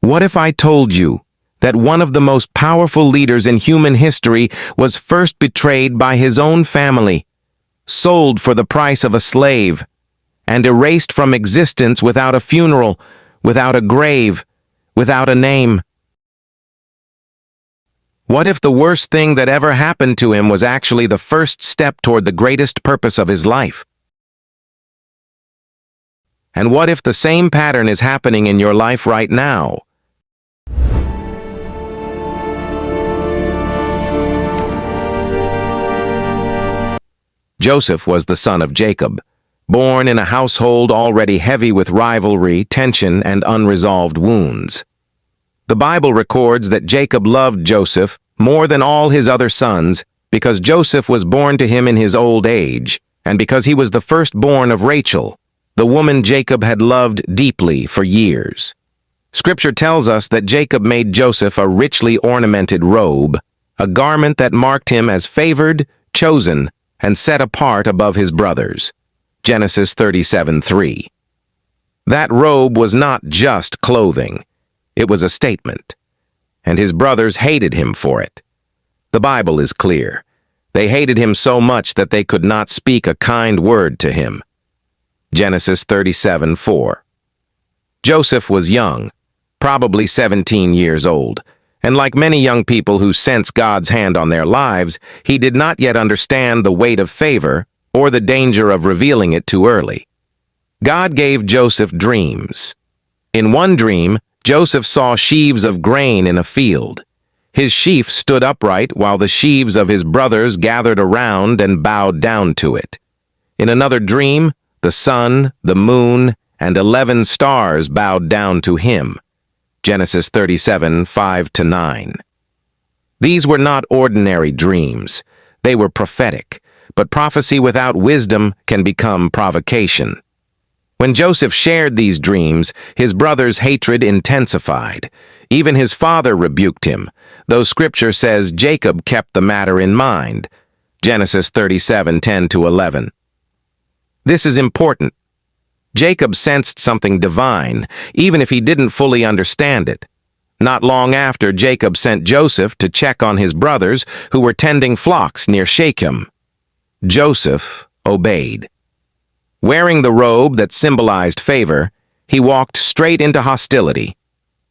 What if I told you that one of the most powerful leaders in human history was first betrayed by his own family, sold for the price of a slave, and erased from existence without a funeral, without a grave, without a name? What if the worst thing that ever happened to him was actually the first step toward the greatest purpose of his life? And what if the same pattern is happening in your life right now? Joseph was the son of Jacob, born in a household already heavy with rivalry, tension, and unresolved wounds. The Bible records that Jacob loved Joseph more than all his other sons because Joseph was born to him in his old age, and because he was the firstborn of Rachel, the woman Jacob had loved deeply for years. Scripture tells us that Jacob made Joseph a richly ornamented robe, a garment that marked him as favored, chosen, and set apart above his brothers. Genesis 37:3. That robe was not just clothing. It was a statement. And his brothers hated him for it. The Bible is clear. They hated him so much that they could not speak a kind word to him. Genesis 37:4. Joseph was young, probably 17 years old, and like many young people who sense God's hand on their lives, he did not yet understand the weight of favor or the danger of revealing it too early. God gave Joseph dreams. In one dream, Joseph saw sheaves of grain in a field. His sheaf stood upright while the sheaves of his brothers gathered around and bowed down to it. In another dream, the sun, the moon, and 11 stars bowed down to him. Genesis 37:5-9. These were not ordinary dreams. They were prophetic, but prophecy without wisdom can become provocation. When Joseph shared these dreams, his brothers' hatred intensified. Even his father rebuked him, though Scripture says Jacob kept the matter in mind. Genesis 37:10-11. This is important. Jacob sensed something divine, even if he didn't fully understand it. Not long after, Jacob sent Joseph to check on his brothers who were tending flocks near Shechem. Joseph obeyed. Wearing the robe that symbolized favor, he walked straight into hostility.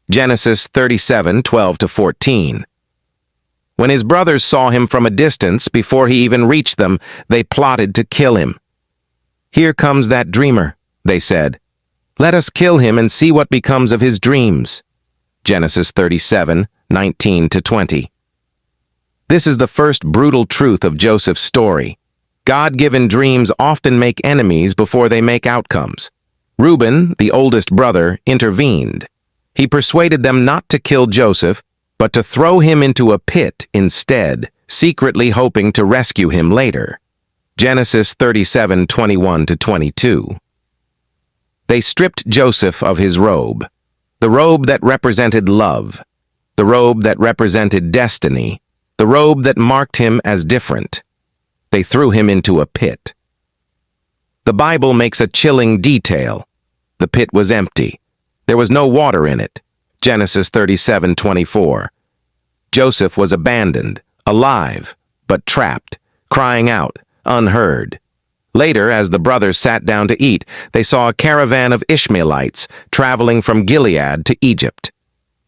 Genesis 37:12-14. When his brothers saw him from a distance before he even reached them, they plotted to kill him. "Here comes that dreamer," they said. "Let us kill him and see what becomes of his dreams." Genesis 37:19-20. This is the first brutal truth of Joseph's story. God-given dreams often make enemies before they make outcomes. Reuben, the oldest brother, intervened. He persuaded them not to kill Joseph, but to throw him into a pit instead, secretly hoping to rescue him later. Genesis 37:21-22. They stripped Joseph of his robe, the robe that represented love, the robe that represented destiny, the robe that marked him as different. They threw him into a pit. The Bible makes a chilling detail. The pit was empty. There was no water in it. Genesis 37:24. Joseph was abandoned, alive, but trapped, crying out, unheard. Later, as the brothers sat down to eat, they saw a caravan of Ishmaelites traveling from Gilead to Egypt.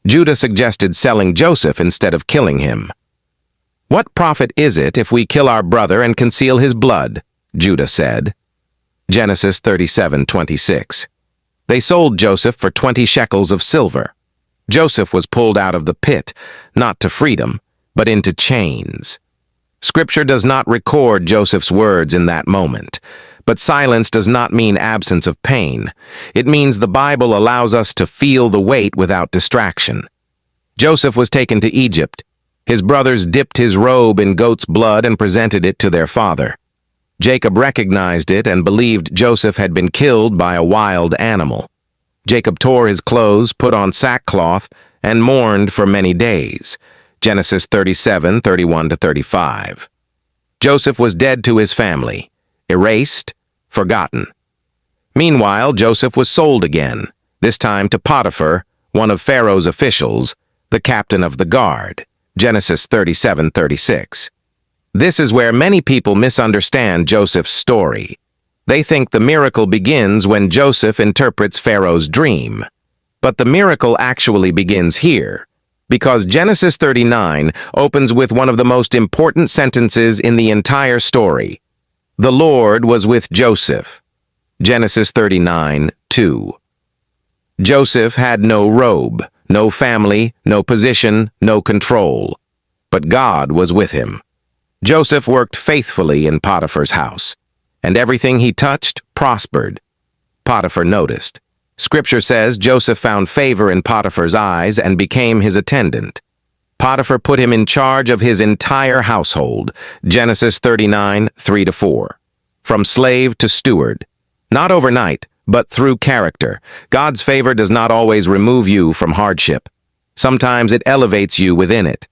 Judah suggested selling Joseph instead of killing him. "What profit is it if we kill our brother and conceal his blood?" Judah said. Genesis 37:26. They sold Joseph for 20 shekels of silver. Joseph was pulled out of the pit, not to freedom, but into chains. Scripture does not record Joseph's words in that moment, but silence does not mean absence of pain. It means the Bible allows us to feel the weight without distraction. Joseph was taken to Egypt. His brothers dipped his robe in goat's blood and presented it to their father. Jacob recognized it and believed Joseph had been killed by a wild animal. Jacob tore his clothes, put on sackcloth, and mourned for many days. Genesis 37:31-35. Joseph was dead to his family, erased, forgotten. Meanwhile, Joseph was sold again, this time to Potiphar, one of Pharaoh's officials, the captain of the guard. Genesis 37:36. This is where many people misunderstand Joseph's story. They think the miracle begins when Joseph interprets Pharaoh's dream. But the miracle actually begins here, because Genesis 39 opens with one of the most important sentences in the entire story. The Lord was with Joseph. Genesis 39:2. Joseph had no robe, no family, no position, no control. But God was with him. Joseph worked faithfully in Potiphar's house, and everything he touched prospered. Potiphar noticed. Scripture says Joseph found favor in Potiphar's eyes and became his attendant. Potiphar put him in charge of his entire household. Genesis 39:3-4. From slave to steward. Not overnight, but through character. God's favor does not always remove you from hardship. Sometimes it elevates you within it.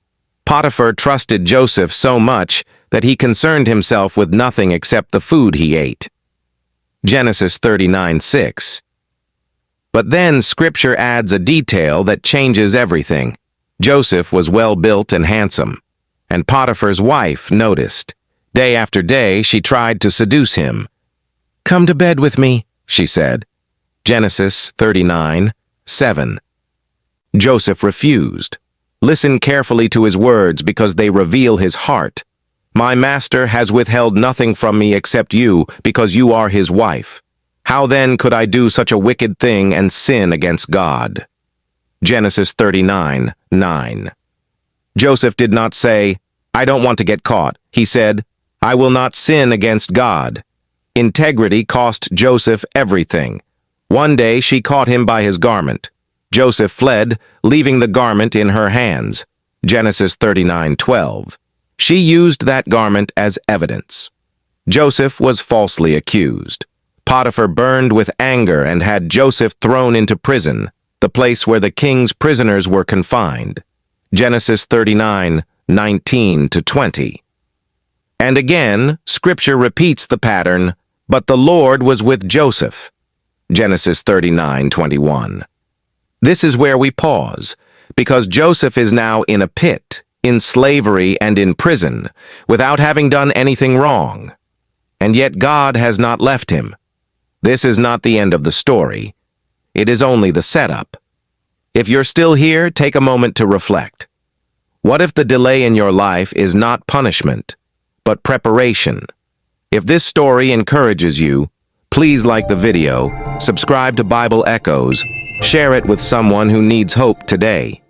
Potiphar trusted Joseph so much that he concerned himself with nothing except the food he ate. Genesis 39:6. But then Scripture adds a detail that changes everything. Joseph was well-built and handsome, and Potiphar's wife noticed. Day after day, she tried to seduce him. "Come to bed with me," she said. Genesis 39:7. Joseph refused. Listen carefully to his words because they reveal his heart. "My master has withheld nothing from me except you, because you are his wife. How then could I do such a wicked thing and sin against God?" Genesis 39:9. Joseph did not say, "I don't want to get caught." He said, "I will not sin against God." Integrity cost Joseph everything. One day she caught him by his garment. Joseph fled, leaving the garment in her hands. Genesis 39:12. She used that garment as evidence. Joseph was falsely accused. Potiphar burned with anger and had Joseph thrown into prison, the place where the king's prisoners were confined. Genesis 39:19-20. And again, Scripture repeats the pattern, "But the Lord was with Joseph." Genesis 39:21. This is where we pause, because Joseph is now in a pit, in slavery and in prison, without having done anything wrong. And yet God has not left him. This is not the end of the story. It is only the setup. If you're still here, take a moment to reflect. What if the delay in your life is not punishment, but preparation? If this story encourages you, please like the video, subscribe to Bible Echoes, share it with someone who needs hope today.